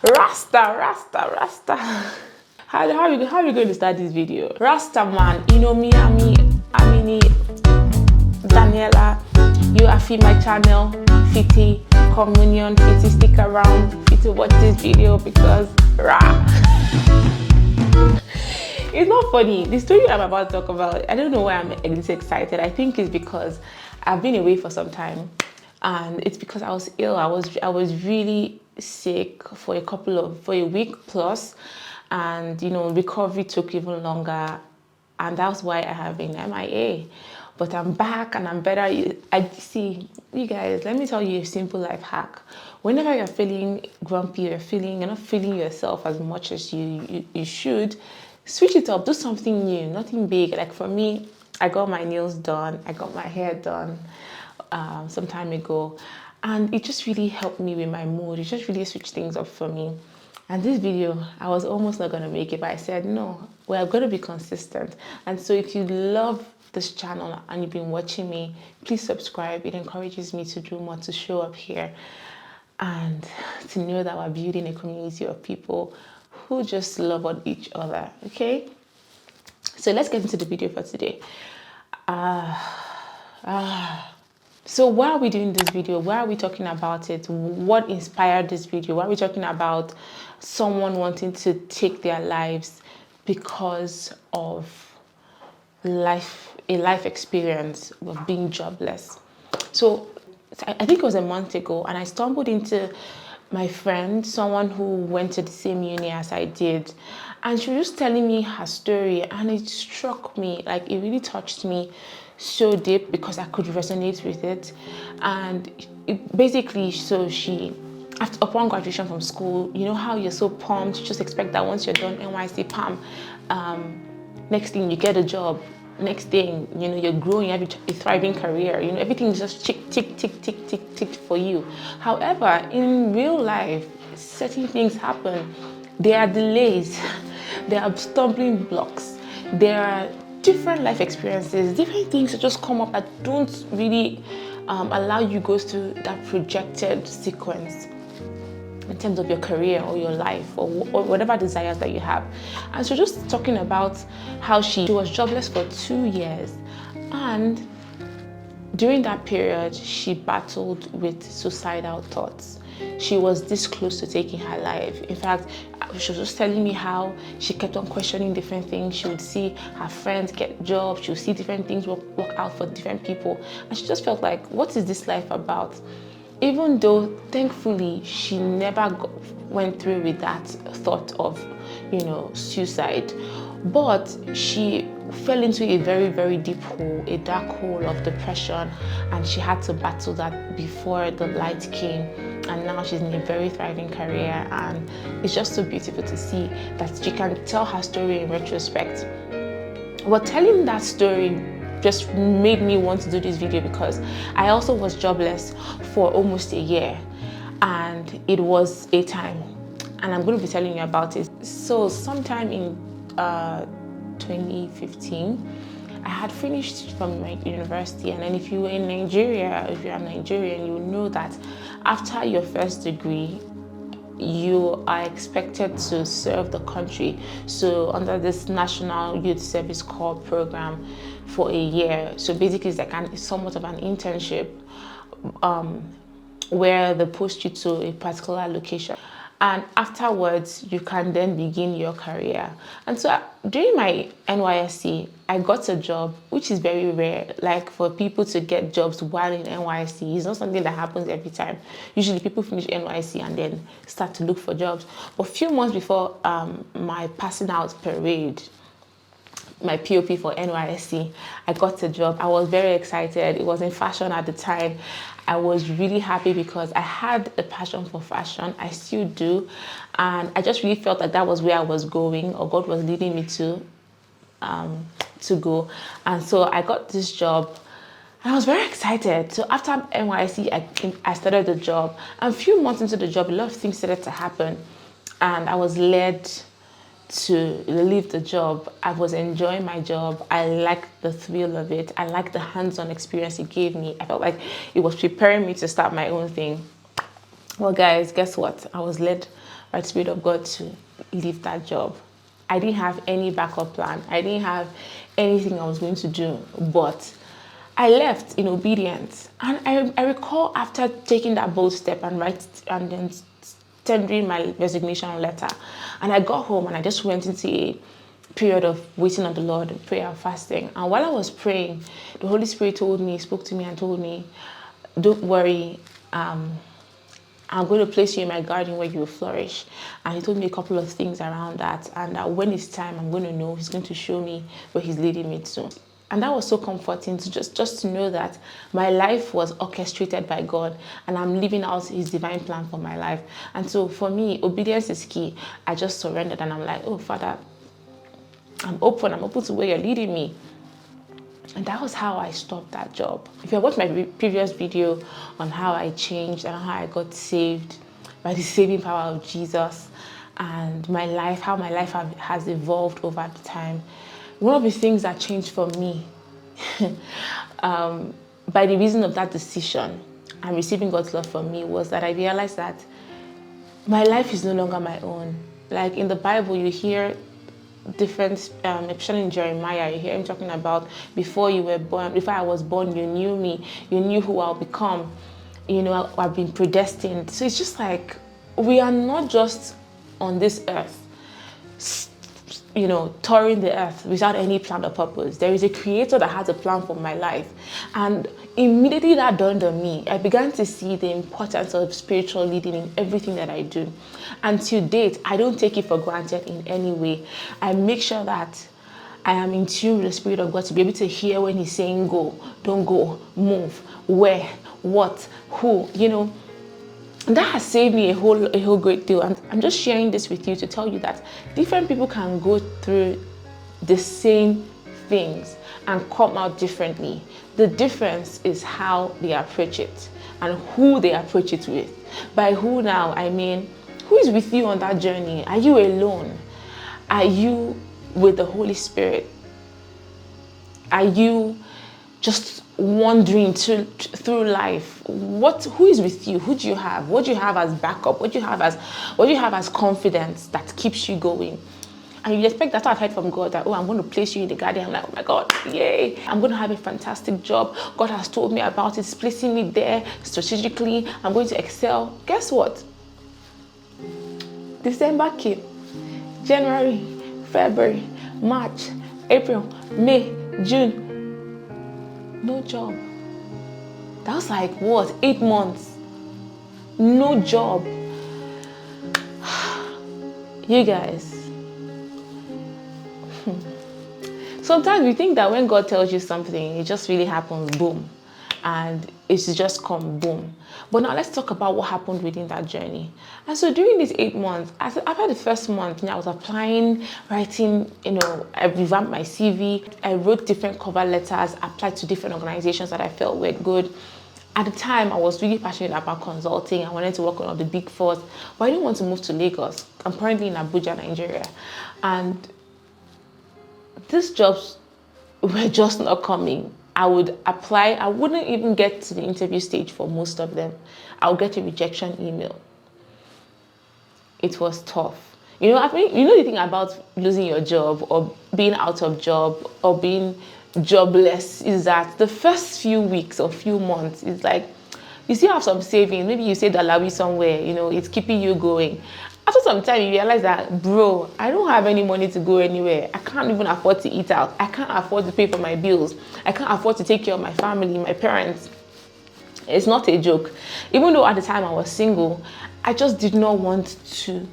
Rasta. How are we going to start this video? Rasta man, you know me, Amini, Daniela. You are fit my channel, fitty communion, fitty stick around, fitty watch this video because rah. It's not funny. The story I'm about to talk about, I don't know why I'm this excited. I think it's because I've been away for some time, and it's because I was ill. I was really sick for a week plus, and recovery took even longer, and that's why I have been MIA. But I'm back and I'm better. I see, you guys, let me tell you a simple life hack. Whenever you're feeling grumpy, you're not feeling yourself as much as you should, switch it up, do something new, nothing big. Like for me, I got my nails done, I got my hair done some time ago, and it just really helped me with my mood. It just really switched things up for me. And this video, I was almost not gonna make it, but I said no, we're gonna be consistent. And so if you love this channel and you've been watching me, please subscribe. It encourages me to do more, to show up here, and to know that we're building a community of people who just love on each other. Okay, so let's get into the video for today. So why are we doing this video? Why are we talking about it? What inspired this video? Why are we talking about someone wanting to take their lives because of a life experience of being jobless? So I think it was a month ago, and I stumbled into my friend, someone who went to the same uni as I did, and she was just telling me her story, and it struck me, like it really touched me so deep because I could resonate with it. And basically, so she, upon graduation from school, you know how you're so pumped, you just expect that once you're done NYC, next thing you get a job, next thing you're growing, you have a thriving career, everything is just tick for you. However, in real life, certain things happen. There are delays, there are stumbling blocks, there are different life experiences, different things that just come up that don't really allow you go through that projected sequence in terms of your career or your life or whatever desires that you have. And so just talking about how she was jobless for 2 years, and during that period she battled with suicidal thoughts. She was this close to taking her life. In fact, she was just telling me how she kept on questioning different things. She would see her friends get jobs, she would see different things work out for different people, and she just felt like, what is this life about? Even though thankfully she never went through with that thought of suicide, but she fell into a very, very deep hole, a dark hole of depression, and she had to battle that before the light came. And now she's in a very thriving career, and it's just so beautiful to see that she can tell her story in retrospect. But telling that story just made me want to do this video because I also was jobless for almost a year, and it was a time, and I'm going to be telling you about it. So sometime in 2015, I had finished from my university, and then if you were in Nigeria, if you're a Nigerian, you know that after your first degree, you are expected to serve the country. So under this National Youth Service Corps program for a year. So basically it's somewhat of an internship where they post you to a particular location. And afterwards, you can then begin your career. And so during my NYSC, I got a job, which is very rare. Like for people to get jobs while in NYSC, it's not something that happens every time. Usually people finish NYSC and then start to look for jobs. But a few months before my passing out parade, my POP for NYSC, I got a job. I was very excited. It was in fashion at the time. I was really happy because I had a passion for fashion. I still do. And I just really felt like that was where I was going, or God was leading me to go. And so I got this job, and I was very excited. So after NYSC, I started the job. And a few months into the job, a lot of things started to happen. And I was led to leave the job. I was enjoying my job. I liked the thrill of it. I liked the hands-on experience it gave me. I felt like it was preparing me to start my own thing. Well, guys, guess what? I was led by the Spirit of God to leave that job. I didn't have any backup plan. I didn't have anything I was going to do, but I left in obedience. And I recall after taking that bold step and then tendering my resignation letter, and I got home and I just went into a period of waiting on the Lord, prayer and fasting. And while I was praying, the Holy Spirit spoke to me and told me, don't worry, I'm going to place you in my garden where you will flourish. And he told me a couple of things around that. And when it's time, I'm going to know. He's going to show me where he's leading me to. And that was so comforting to just to know that my life was orchestrated by God and I'm living out his divine plan for my life. And so for me, obedience is key. I just surrendered and I'm like, oh, Father, I'm open to where you're leading me. And that was how I stopped that job. If you watched my previous video on how I changed and how I got saved by the saving power of Jesus and how my life has evolved over the time, one of the things that changed for me by the reason of that decision and receiving God's love for me was that I realized that my life is no longer my own. Like in the Bible, you hear different, especially in Jeremiah, you hear him talking about before I was born, you knew me, you knew who I'll become, I've been predestined. So it's just like, we are not just on this earth, touring the earth without any plan or purpose. There is a creator that has a plan for my life. And immediately that dawned on me. I began to see the importance of spiritual leading in everything that I do. And to date, I don't take it for granted in any way. I make sure that I am in tune with the Spirit of God to be able to hear when he's saying go, don't go, move, where, what, who, that has saved me a whole great deal. And I'm just sharing this with you to tell you that different people can go through the same things and come out differently. The difference is how they approach it and who they approach it with. By who now, I mean, who is with you on that journey? Are you alone? Are you with the Holy Spirit? Are you just wandering through life? Who is with you? Who do you have? What do you have as backup? What do you have as confidence that keeps you going? And you expect that. I've heard from God that, I'm going to place you in the garden. I'm like, oh my God, yay. I'm going to have a fantastic job. God has told me about it. He's placing me there strategically. I'm going to excel. Guess what? December came. January, February, March, April, May, June. No job. That was like what? 8 months. No job. You guys. Sometimes we think that when God tells you something, it just really happens, boom. And it's just come, boom. But now let's talk about what happened within that journey. And so during these 8 months, after the first month, I was applying, writing, I revamped my CV. I wrote different cover letters, applied to different organizations that I felt were good. At the time, I was really passionate about consulting. I wanted to work on all the big fours, but I didn't want to move to Lagos. I'm currently in Abuja, Nigeria. And these jobs were just not coming. I would apply. I wouldn't even get to the interview stage for most of them. I would get a rejection email. It was tough. The thing about losing your job or being out of job or being jobless is that the first few weeks or few months is like, you still have some savings. Maybe you saved a lawi somewhere, it's keeping you going. After some time, you realize that, bro, I don't have any money to go anywhere. I can't even afford to eat out. I can't afford to pay for my bills. I can't afford to take care of my family, my parents. It's not a joke. Even though at the time I was single, I just did not want to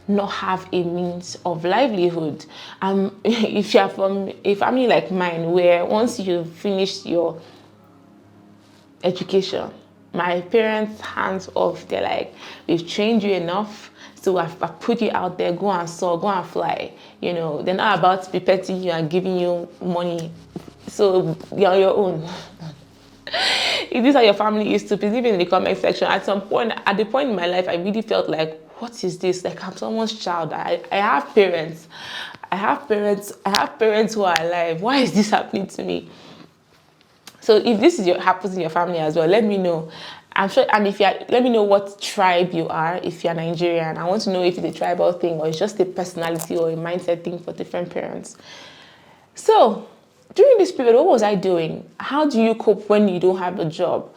not have a means of livelihood. If you're from a family like mine, where once you finish your education, my parents hands off. They're like, we've trained you enough. So I've put you out there, go and soar, go and fly. They're not about to be petting you and giving you money. So you're on your own. If these are your family is to, please leave it in the comment section. At the point in my life, I really felt like, what is this? Like, I'm someone's child. I have parents. I have parents who are alive. Why is this happening to me? So if this happens in your family as well, let me know. I'm sure, and if you're, let me know what tribe you are. If you're Nigerian, I want to know if it's a tribal thing or it's just a personality or a mindset thing for different parents. So, during this period, what was I doing? How do you cope when you don't have a job?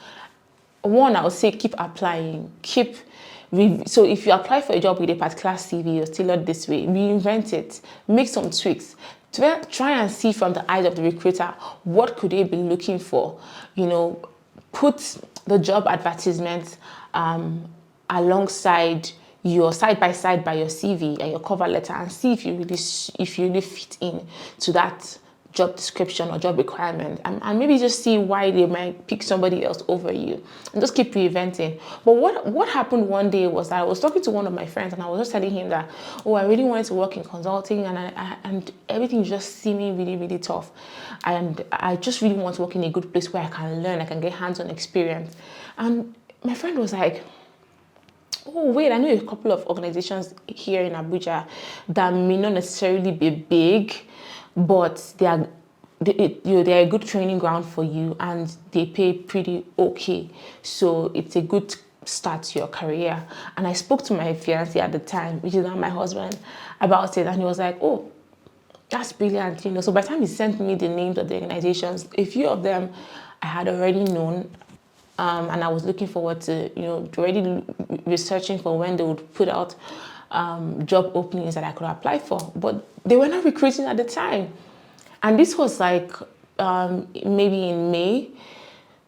One, I would say keep applying. So if you apply for a job with a particular CV, you're tailored this way, reinvent it, make some tweaks. Try and see from the eyes of the recruiter, what could they be looking for? Put the job advertisement alongside your side by side by your CV and your cover letter, and see if you really fit in to that job description or job requirement, and maybe just see why they might pick somebody else over you, and just keep reinventing. But what happened one day was that I was talking to one of my friends, and I was just telling him that, oh, I really wanted to work in consulting, and everything just seeming really, really tough, and I just really want to work in a good place where I can learn, I can get hands-on experience. And my friend was like, oh wait, I know a couple of organizations here in Abuja that may not necessarily be big, but they're a good training ground for you, and they pay pretty okay. So it's a good start to your career. And I spoke to my fiance at the time, which is now my husband, about it, and he was like, oh, that's brilliant. So by the time he sent me the names of the organizations, a few of them I had already known. And I was looking forward to, already researching for when they would put out job openings that I could apply for. But they were not recruiting at the time. And this was like maybe in May.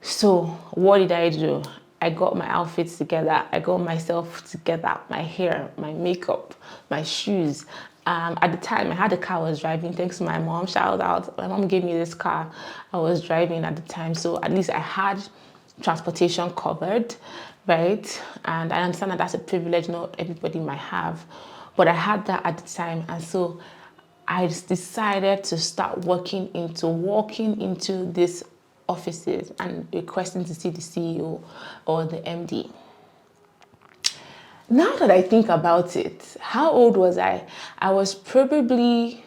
So what did I do? I got my outfits together. I got myself together, my hair, my makeup, my shoes. At the time, I had a car I was driving, thanks to my mom. Shout out. My mom gave me this car I was driving at the time. So at least I had transportation covered, right? And I understand that that's a privilege not everybody might have, but I had that at the time. And so I decided to start walking into these offices and requesting to see the CEO or the MD. Now that I think about it, how old was I? I was probably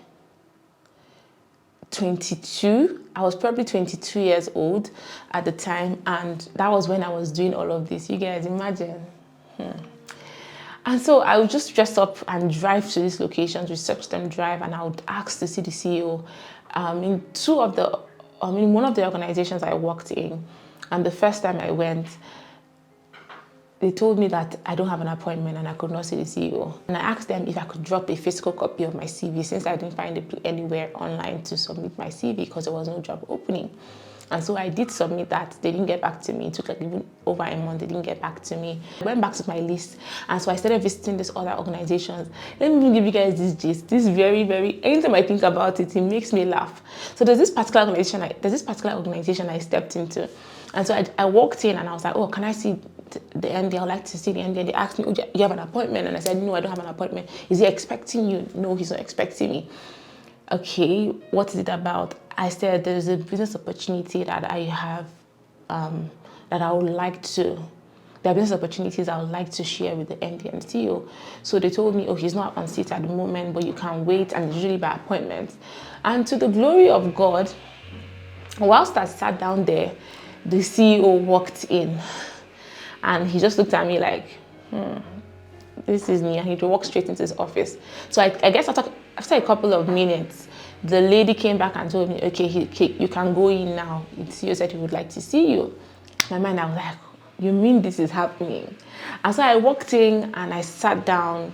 22. I was probably 22 years old at the time, and that was when I was doing all of this. You guys imagine. And so I would just dress up and drive to these locations, research them, drive, and I would ask to see the CEO. In one of the organizations I worked in, and the first time I went, they told me that I don't have an appointment and I could not see the CEO. And I asked them if I could drop a physical copy of my CV, since I didn't find it anywhere online to submit my CV because there was no job opening. And so I did submit that. They didn't get back to me. It took like even over a month. They didn't get back to me. I went back to my list. And so I started visiting these other organizations. Let me give you guys this gist. This very, very, anytime I think about it, it makes me laugh. So there's this particular organization I stepped into. And so I walked in and I was like, oh, can I see the MD? I would like to see the MD. And they asked me, oh, do you have an appointment? And I said, no, I don't have an appointment. Is he expecting you? No, he's not expecting me. Okay, what is it about? I said, there's a business opportunity that I have, that I would like to, there are business opportunities I would like to share with the MD and CEO. So they told me, oh, he's not on seat at the moment, but you can wait, and usually by appointment. And to the glory of God, whilst I sat down there, the CEO walked in, and he just looked at me like, this is me, and he walked straight into his office. So I guess after a couple of minutes, the lady came back and told me, okay, you can go in now. The CEO said he would like to see you. In my mind, I was like, you mean this is happening? And so I walked in and I sat down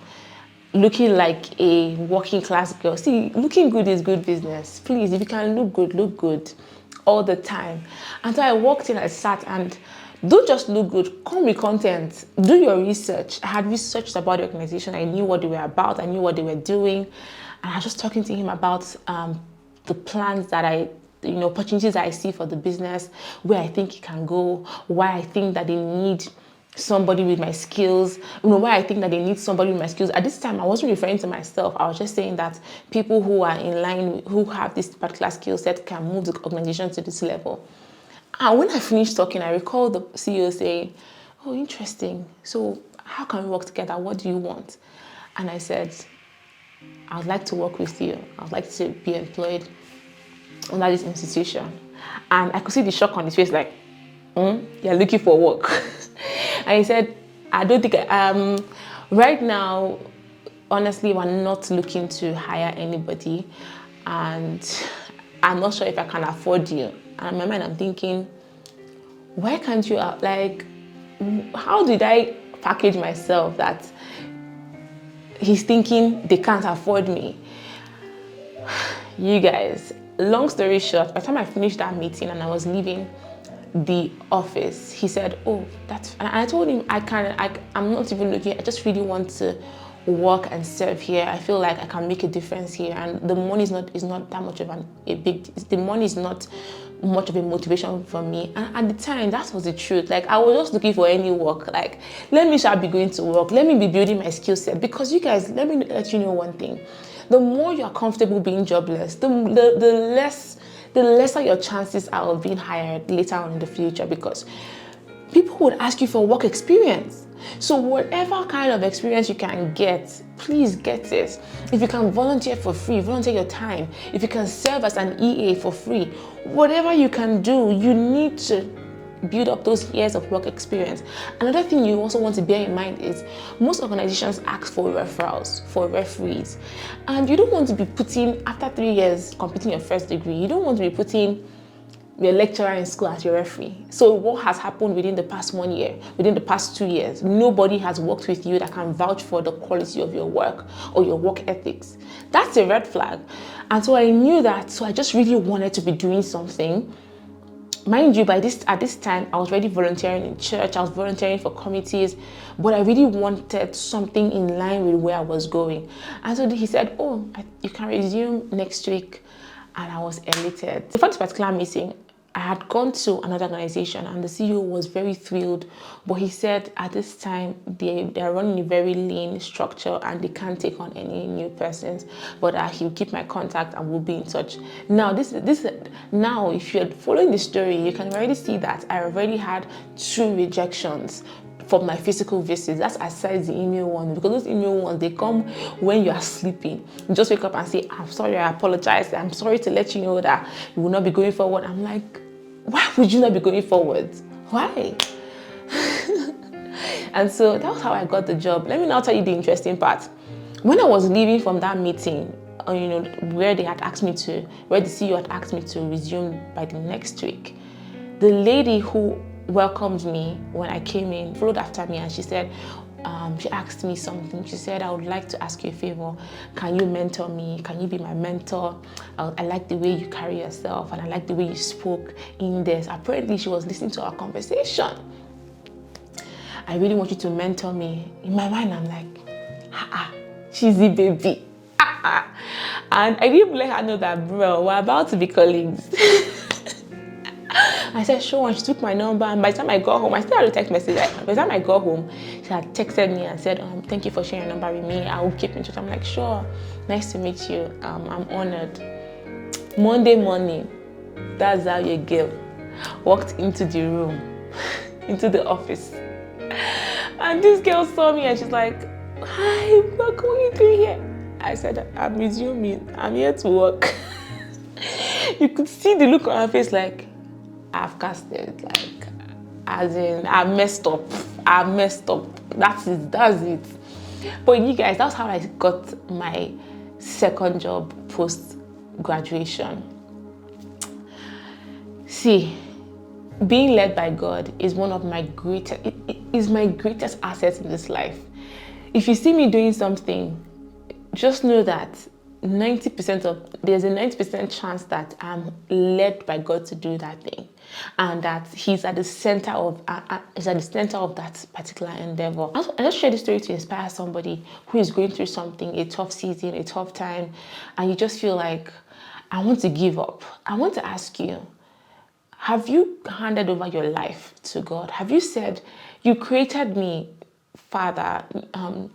looking like a working class girl. See, looking good is good business. Please, if you can look good all the time. And so I walked in, I sat, and don't just look good, come with content, do your research. I had researched about the organization. I knew what they were about, I knew what they were doing. And I was just talking to him about the plans that opportunities that I see for the business, where I think it can go, why I think that they need somebody with my skills, why I think that they need somebody with my skills. At this time, I wasn't referring to myself. I was just saying that people who are in line, who have this particular skill set, can move the organization to this level. And when I finished talking, I recall the CEO saying, oh, interesting. So how can we work together? What do you want? And I said, I would like to work with you. I would like to be employed under this institution. And I could see the shock on his face, like, you're looking for work. And he said, I don't think, right now, honestly, we're not looking to hire anybody. And I'm not sure if I can afford you. And in my mind, I'm thinking, why can't you, like, how did I package myself that he's thinking they can't afford me? You guys, long story short, by the time I finished that meeting and I was leaving the office, he said, oh, that's, and I told him, I'm not even looking, I just really want to work and serve here. I feel like I can make a difference here, and the money is not that much of the money is not much of a motivation for me. And at the time, that was the truth. Like, I was just looking for any work. Like, let me be going to work, let me be building my skill set. Because you guys, let me let you know one thing. The more you're comfortable being jobless, the lesser your chances are of being hired later on in the future, because people would ask you for work experience. So whatever kind of experience you can get, please get it. If you can volunteer for free, volunteer your time. If you can serve as an EA for free, whatever you can do, you need to build up those years of work experience. Another thing you also want to bear in mind is most organizations ask for referrals, for referees. And you don't want to be putting, after 3 years completing your first degree, you don't want to be putting your lecturer in school as your referee. So what has happened within the past 1 year, within the past 2 years? Nobody has worked with you that can vouch for the quality of your work or your work ethics. That's a red flag. And so I knew that, so I just really wanted to be doing something. Mind you, at this time, I was already volunteering in church, I was volunteering for committees, but I really wanted something in line with where I was going. And so he said, oh, you can resume next week. And I was elated. For this particular meeting, I had gone to another organization and the CEO was very thrilled, but he said at this time they're running a very lean structure and they can't take on any new persons, but he'll keep my contact and we'll be in touch. Now now if you're following the story, you can already see that I already had 2 rejections for my physical visits. That's aside the email one, because those email ones, they come when you are sleeping. You just wake up and say, I'm sorry, I apologize, I'm sorry to let you know that you will not be going forward. I'm like, why would you not be going forward? Why? And so that was how I got the job. Let me now tell you the interesting part. When I was leaving from that meeting, where the CEO had asked me to resume by the next week, the lady who welcomed me when I came in followed after me, and she said, she asked me something. She said, I would like to ask you a favor. Can you mentor me? Can you be my mentor? I like the way you carry yourself and I like the way you spoke in this. Apparently, she was listening to our conversation. I really want you to mentor me. In my mind, I'm like, cheesy baby. And I didn't let her know that, bro, we're about to be colleagues. I said, sure, and she took my number, and by the time I got home, I still had a text message. By the time I got home, she had texted me and said, thank you for sharing your number with me. I will keep in touch. I'm like, sure, nice to meet you. I'm honored. Monday morning, that's how your girl walked into the room, into the office. And this girl saw me and she's like, hi, what are you doing here? I said, I'm resuming. I'm here to work. You could see the look on her face like, I've casted, like, as in, I messed up. That's it. But you guys, that's how I got my second job post-graduation. See, being led by God is one of my greatest assets in this life. If you see me doing something, just know that there's a 90% chance that I'm led by God to do that thing, and that He's at the center of that particular endeavor. I just share this story to inspire somebody who is going through something, a tough season, a tough time, and you just feel like, I want to give up. I want to ask you, have you handed over your life to God? Have you said, you created me, Father, I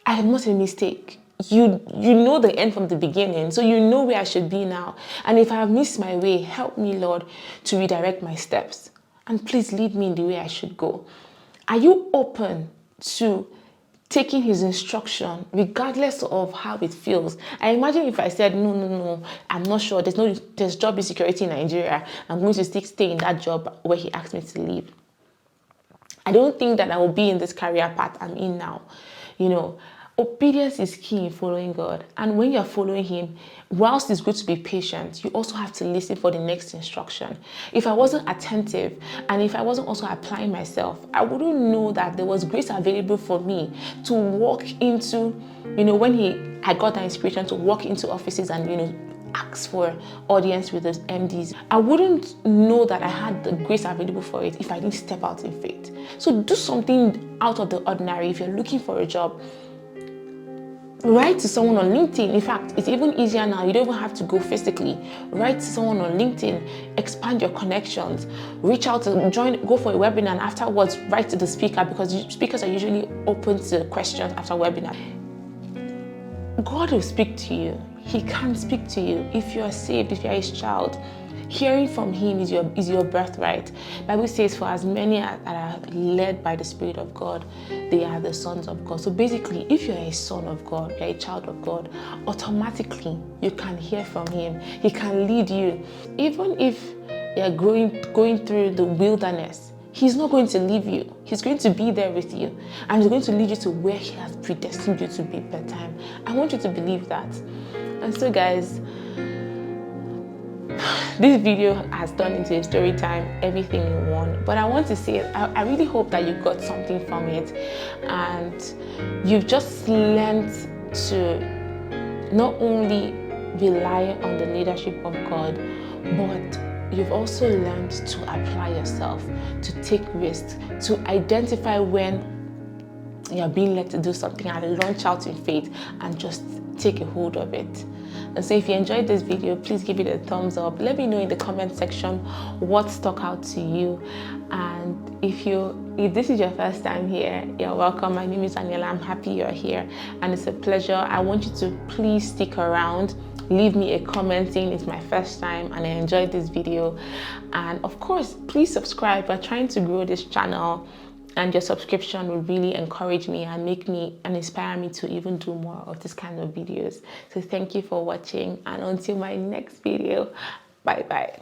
am not a mistake. You know the end from the beginning, so you know where I should be now. And if I have missed my way, help me, Lord, to redirect my steps. And please lead me in the way I should go. Are you open to taking His instruction, regardless of how it feels? I imagine if I said, no, I'm not sure, there's job insecurity in Nigeria, I'm going to stay in that job where He asked me to leave. I don't think that I will be in this career path I'm in now. Obedience is key in following God. And when you're following Him, whilst it's good to be patient, you also have to listen for the next instruction. If I wasn't attentive and if I wasn't also applying myself, I wouldn't know that there was grace available for me to walk into, when I got that inspiration to walk into offices and, ask for audience with the MDs. I wouldn't know that I had the grace available for it if I didn't step out in faith. So do something out of the ordinary if you're looking for a job. Write to someone on LinkedIn. In fact, it's even easier now. You don't even have to go physically. Write to someone on LinkedIn, expand your connections, reach out to go for a webinar, and afterwards write to the speaker, because speakers are usually open to questions after webinar. God will speak to you. He can speak to you. If you are saved, if you are His child, hearing from Him is your birthright. Bible says, for as many that are led by the Spirit of God, they are the sons of God. So basically, if you're a son of God, you're a child of God, automatically you can hear from Him. He can lead you. Even if you're going through the wilderness, He's not going to leave you. He's going to be there with you. And He's going to lead you to where He has predestined you to be per time. I want you to believe that. And so guys, this video has turned into a story time, everything in one. But I want to say, I really hope that you got something from it. And you've just learned to not only rely on the leadership of God, but you've also learned to apply yourself, to take risks, to identify when you're being led to do something and launch out in faith and just take a hold of it. And so if you enjoyed this video, please give it a thumbs up. Let me know in the comment section what stuck out to you. And if this is your first time here, you're welcome. My name is Daniela. I'm happy you're here and it's a pleasure. I want you to please stick around. Leave me a comment saying it's my first time and I enjoyed this video. And of course, please subscribe. We're trying to grow this channel, and your subscription will really encourage me and make me and inspire me to even do more of this kind of videos. So thank you for watching, and until my next video, bye bye.